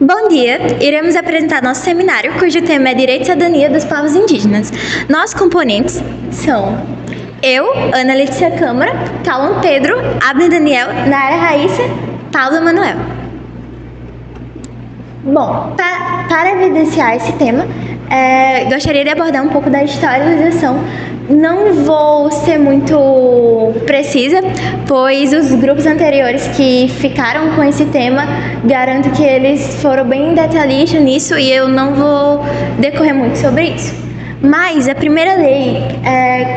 Bom dia! Iremos apresentar nosso seminário, cujo tema é Direito e Cidadania dos Povos Indígenas. Nossos componentes são eu, Ana Letícia Câmara, Cauã Pedro, Abner Daniel, Nara Raíssa, Paulo Emanuel. Bom, para evidenciar esse tema, gostaria de abordar um pouco da historialização. Não vou ser muito precisa, pois os grupos anteriores que ficaram com esse tema, garanto que eles foram bem detalhistas nisso e eu não vou decorrer muito sobre isso. Mas a primeira lei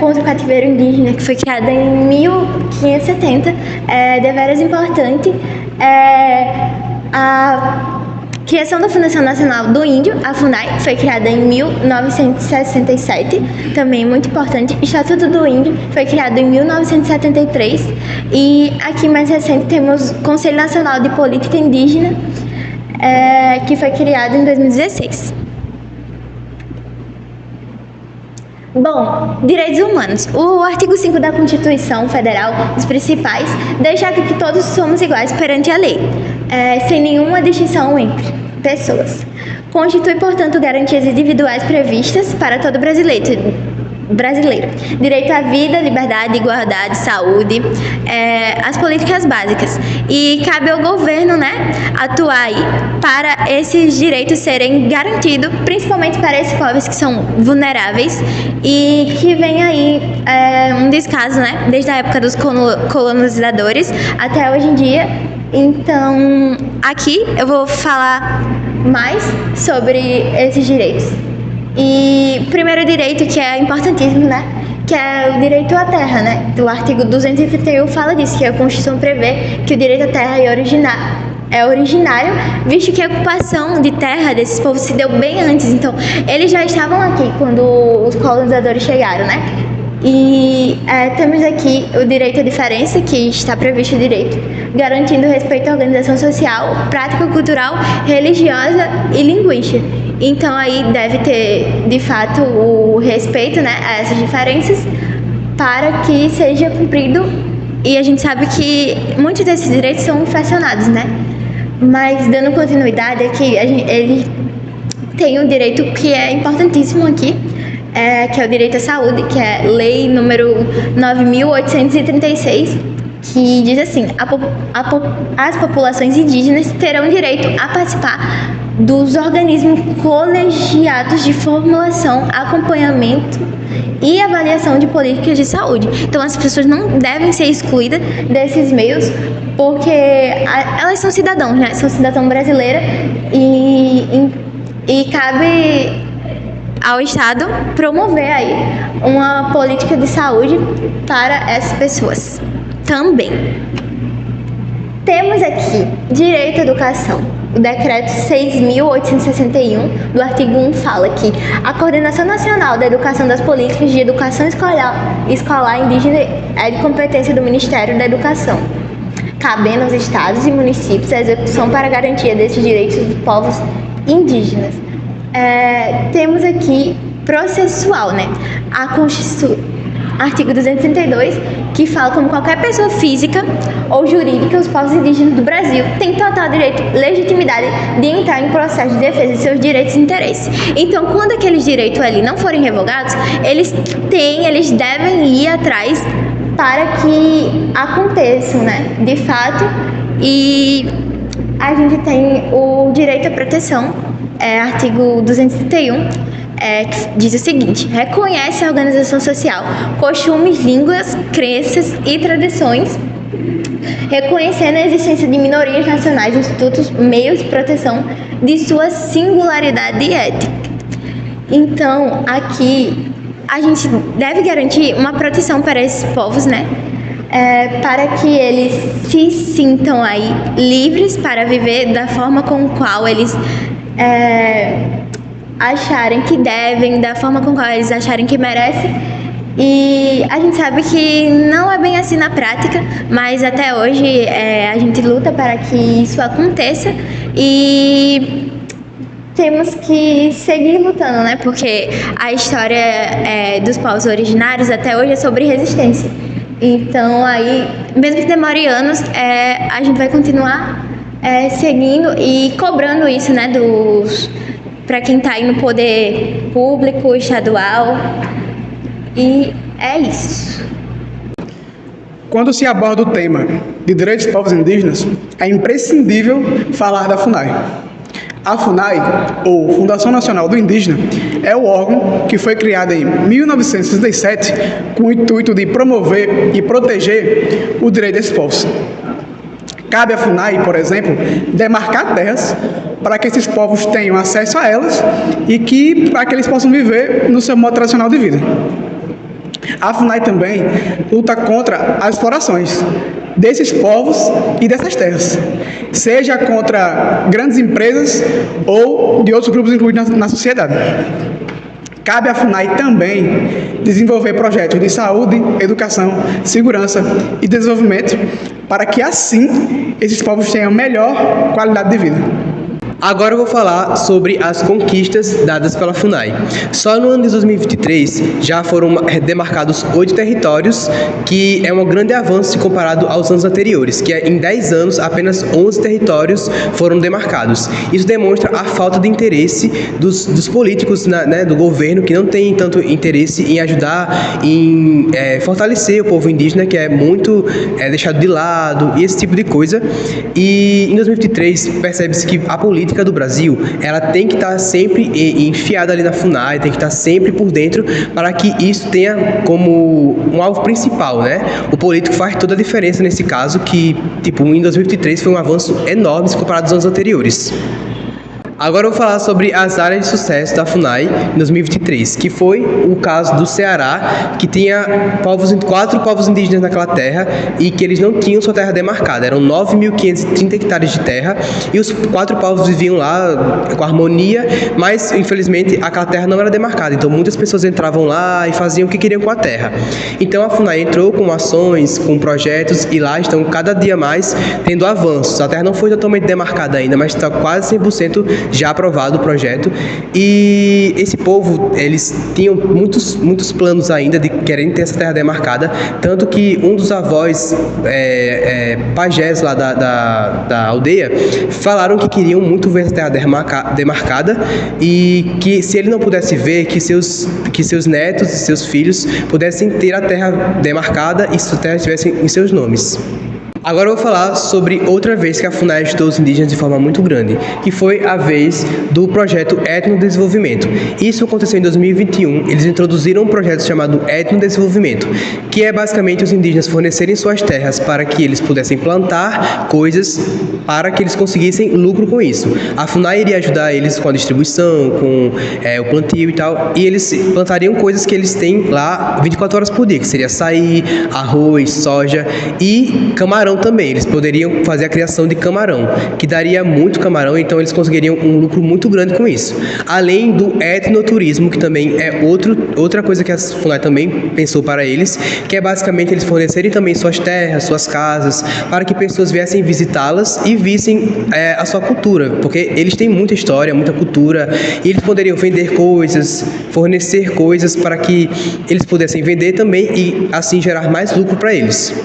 contra o cativeiro indígena, que foi criada em 1570, é deveras importante. A criação da Fundação Nacional do Índio, a FUNAI, foi criada em 1967, também muito importante. Estatuto do Índio foi criado em 1973 e aqui mais recente temos Conselho Nacional de Política Indígena, que foi criado em 2016. Bom, direitos humanos. O artigo 5 da Constituição Federal, os principais, deixa que todos somos iguais perante a lei, sem nenhuma distinção entre pessoas. Constitui, portanto, garantias individuais previstas para todo brasileiro. Direito à vida, liberdade, igualdade, saúde, as políticas básicas. E cabe ao governo, atuar aí para esses direitos serem garantidos, principalmente para esses povos que são vulneráveis e que vem aí um descaso, desde a época dos colonizadores até hoje em dia. Então, aqui eu vou falar mais sobre esses direitos. E o primeiro direito, que é importantíssimo, que é o direito à terra, O artigo 231 fala disso, que a Constituição prevê que o direito à terra é originário, visto que a ocupação de terra desses povos se deu bem antes. Então, eles já estavam aqui quando os colonizadores chegaram, E temos aqui o direito à diferença, que está previsto o direito, garantindo respeito à organização social, prática cultural, religiosa e linguística. Então, aí deve ter, de fato, o respeito a essas diferenças para que seja cumprido. E a gente sabe que muitos desses direitos são infracionados, Mas, dando continuidade aqui, ele tem um direito que é importantíssimo aqui, que é o direito à saúde, que é lei número 9.836, que diz assim: as populações indígenas terão direito a participar dos organismos colegiados de formulação, acompanhamento e avaliação de políticas de saúde. Então, as pessoas não devem ser excluídas desses meios, porque elas são cidadãos, São cidadão brasileira e cabe ao Estado promover aí uma política de saúde para essas pessoas também. Temos aqui direito à educação. O decreto 6.861 do artigo 1 fala que a Coordenação Nacional da Educação das Políticas de Educação Escolar Indígena é de competência do Ministério da Educação, cabendo aos estados e municípios a execução para a garantia desses direitos dos povos indígenas. Temos aqui processual, A Constituição, artigo 232, que fala como qualquer pessoa física ou jurídica, os povos indígenas do Brasil têm total direito e legitimidade de entrar em processo de defesa de seus direitos e interesses. Então, quando aqueles direitos ali não forem revogados, eles devem ir atrás para que aconteçam, de fato. E a gente tem o direito à proteção, artigo 231, que diz o seguinte: reconhece a organização social, costumes, línguas, crenças e tradições, reconhecendo a existência de minorias nacionais, institutos, meios de proteção de sua singularidade étnica. Então, aqui a gente deve garantir uma proteção para esses povos, para que eles se sintam aí livres para viver da forma com qual eles acharem que devem, da forma com qual eles acharem que merecem. E a gente sabe que não é bem assim na prática, mas até hoje a gente luta para que isso aconteça e temos que seguir lutando, Porque a história dos povos originários até hoje é sobre resistência. Então, aí, mesmo que demore anos, a gente vai continuar seguindo e cobrando isso, né, para quem está aí no poder público, estadual. E é isso. Quando se aborda o tema de direitos dos povos indígenas, é imprescindível falar da FUNAI. A FUNAI, ou Fundação Nacional do Indígena, é o órgão que foi criado em 1967 com o intuito de promover e proteger o direito desses povos. Cabe à FUNAI, por exemplo, demarcar terras para que esses povos tenham acesso a elas e para que eles possam viver no seu modo tradicional de vida. A FUNAI também luta contra as explorações desses povos e dessas terras, seja contra grandes empresas ou de outros grupos incluídos na sociedade. Cabe à FUNAI também desenvolver projetos de saúde, educação, segurança e desenvolvimento para que assim esses povos tenham melhor qualidade de vida. Agora eu vou falar sobre as conquistas dadas pela FUNAI. Só no ano de 2023 já foram demarcados 8 territórios, que é um grande avanço comparado aos anos anteriores, que em 10 anos apenas 11 territórios foram demarcados. Isso demonstra a falta de interesse dos políticos, né, do governo, que não tem tanto interesse em ajudar, em fortalecer o povo indígena, que é muito deixado de lado, e esse tipo de coisa. E em 2023 percebe-se que a política do Brasil, ela tem que estar sempre enfiada ali na FUNAI, tem que estar sempre por dentro para que isso tenha como um alvo principal, né? O político faz toda a diferença nesse caso, que, em 2023 foi um avanço enorme comparado aos anos anteriores. Agora eu vou falar sobre as áreas de sucesso da FUNAI em 2023, que foi o caso do Ceará, que tinha 4 povos indígenas naquela terra e que eles não tinham sua terra demarcada. Eram 9.530 hectares de terra e os 4 povos viviam lá com harmonia, mas infelizmente aquela terra não era demarcada. Então muitas pessoas entravam lá e faziam o que queriam com a terra. Então a FUNAI entrou com ações, com projetos e lá estão cada dia mais tendo avanços. A terra não foi totalmente demarcada ainda, mas está quase 100% já aprovado o projeto, e esse povo, eles tinham muitos planos ainda de querem ter essa terra demarcada, tanto que um dos avós pajés lá da aldeia falaram que queriam muito ver essa terra demarcada e que se ele não pudesse ver, que seus netos e seus filhos pudessem ter a terra demarcada e sua terra estivesse em seus nomes. Agora eu vou falar sobre outra vez que a FUNAI ajudou os indígenas de forma muito grande, que foi a vez do projeto Etnodesenvolvimento. Isso aconteceu em 2021, eles introduziram um projeto chamado Etnodesenvolvimento, que é basicamente os indígenas fornecerem suas terras para que eles pudessem plantar coisas para que eles conseguissem lucro com isso. A FUNAI iria ajudar eles com a distribuição, com o plantio e tal, e eles plantariam coisas que eles têm lá 24 horas por dia, que seria açaí, arroz, soja e camarão também. Eles poderiam fazer a criação de camarão, que daria muito camarão, então eles conseguiriam um lucro muito grande com isso. Além do etnoturismo, que também é outra coisa que a FUNAI também pensou para eles, que é basicamente eles fornecerem também suas terras, suas casas, para que pessoas viessem visitá-las e vissem a sua cultura, porque eles têm muita história, muita cultura, e eles poderiam vender coisas, fornecer coisas para que eles pudessem vender também e assim gerar mais lucro para eles.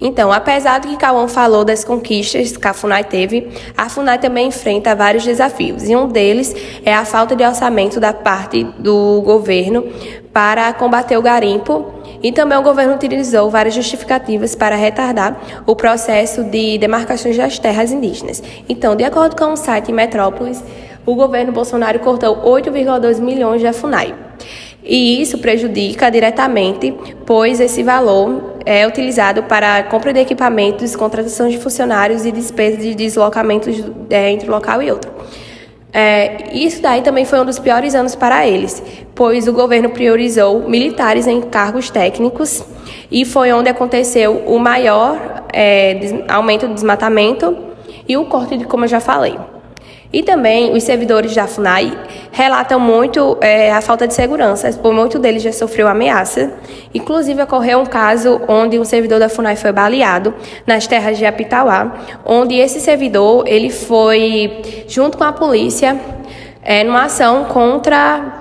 Então, apesar do que Cauã falou das conquistas que a FUNAI teve, a FUNAI também enfrenta vários desafios, e um deles é a falta de orçamento da parte do governo para combater o garimpo, e também o governo utilizou várias justificativas para retardar o processo de demarcações das terras indígenas. Então, de acordo com o site Metrópolis, o governo Bolsonaro cortou 8,2 milhões da FUNAI. E isso prejudica diretamente, pois esse valor é utilizado para a compra de equipamentos, contratação de funcionários e despesas de deslocamentos entre um local e outro. Isso daí também foi um dos piores anos para eles, pois o governo priorizou militares em cargos técnicos e foi onde aconteceu o maior aumento do desmatamento e o corte, como eu já falei. E também os servidores da FUNAI relatam muito a falta de segurança, por muito deles já sofreu ameaça. Inclusive, ocorreu um caso onde um servidor da FUNAI foi baleado nas terras de Apitauá, onde esse servidor ele foi, junto com a polícia, numa ação contra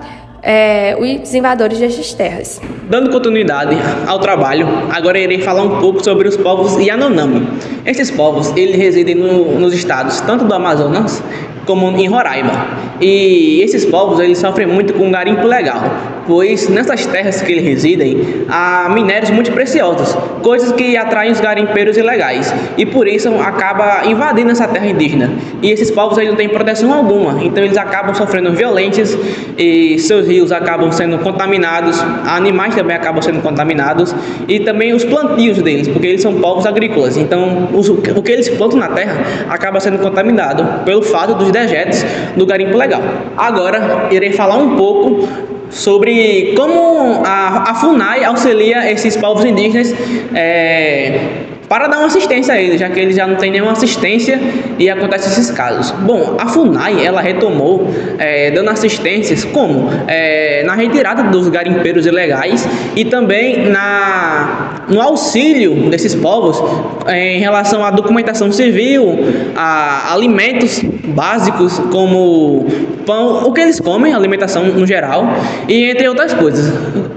os invasores destas terras. Dando continuidade ao trabalho, agora irei falar um pouco sobre os povos Yanomami. Esses povos, eles residem nos estados tanto do Amazonas como em Roraima. E esses povos, eles sofrem muito com garimpo ilegal, pois nessas terras que eles residem, há minérios muito preciosos, coisas que atraem os garimpeiros ilegais, e por isso acaba invadindo essa terra indígena. E esses povos eles não têm proteção alguma, então eles acabam sofrendo violências, e seus rios acabam sendo contaminados, animais também acabam sendo contaminados, e também os plantios deles, porque eles são povos agrícolas, então o que eles plantam na terra acaba sendo contaminado pelo fato dos dejetos do garimpo legal. Agora irei falar um pouco sobre como a FUNAI auxilia esses povos indígenas para dar uma assistência a eles, já que eles já não têm nenhuma assistência e acontecem esses casos. Bom, a FUNAI, ela retomou dando assistências como na retirada dos garimpeiros ilegais e também no auxílio desses povos em relação à documentação civil, a alimentos básicos como pão, o que eles comem, alimentação no geral, e entre outras coisas.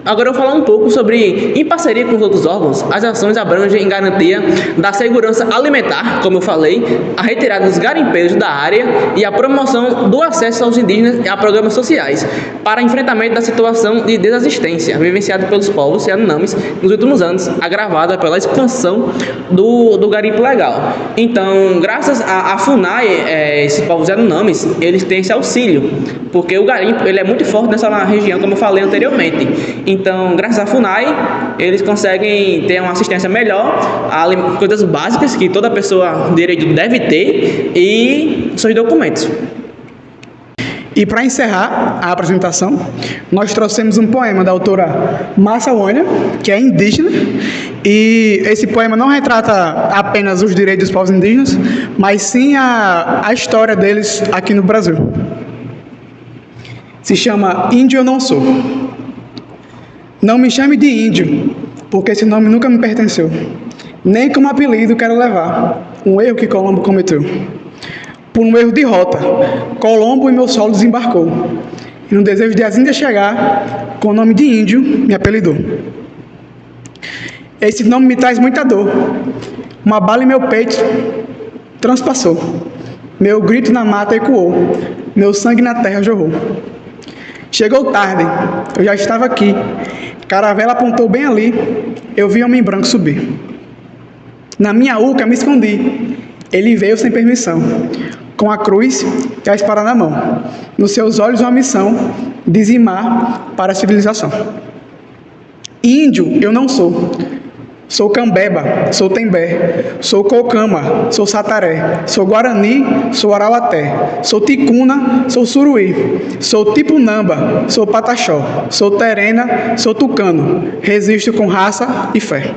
Agora eu vou falar um pouco sobre, em parceria com os outros órgãos, as ações abrangem em garantia da segurança alimentar, como eu falei, a retirada dos garimpeiros da área e a promoção do acesso aos indígenas a programas sociais para enfrentamento da situação de desassistência vivenciada pelos povos Yanomamis nos últimos anos, agravada pela expansão do garimpo legal. Então, graças à FUNAI, esses povos Yanomamis, eles têm esse auxílio, porque o garimpo ele é muito forte nessa região, como eu falei anteriormente. Então, graças à FUNAI, eles conseguem ter uma assistência melhor, coisas básicas que toda pessoa de direito deve ter e seus documentos. E para encerrar a apresentação, nós trouxemos um poema da autora Massa Wânia, que é indígena, e esse poema não retrata apenas os direitos dos povos indígenas, mas sim a história deles aqui no Brasil. Se chama Índio Eu Não Sou. Não me chame de índio, porque esse nome nunca me pertenceu. Nem como apelido quero levar um erro que Colombo cometeu. Por um erro de rota, Colombo em meu solo desembarcou, e no desejo de as Índias chegar, com o nome de índio me apelidou. Esse nome me traz muita dor. Uma bala em meu peito transpassou. Meu grito na mata ecoou. Meu sangue na terra jorrou. Chegou tarde, eu já estava aqui. Caravela apontou bem ali, eu vi homem branco subir. Na minha uca me escondi. Ele veio sem permissão, com a cruz e a espada na mão. Nos seus olhos uma missão, dizimar para a civilização. Índio eu não sou. Sou Cambeba, sou Tembé, sou Cocama, sou Sataré, sou Guarani, sou Arauaté, sou Ticuna, sou Suruí, sou Tipunamba, sou Pataxó, sou Terena, sou Tucano, resisto com raça e fé.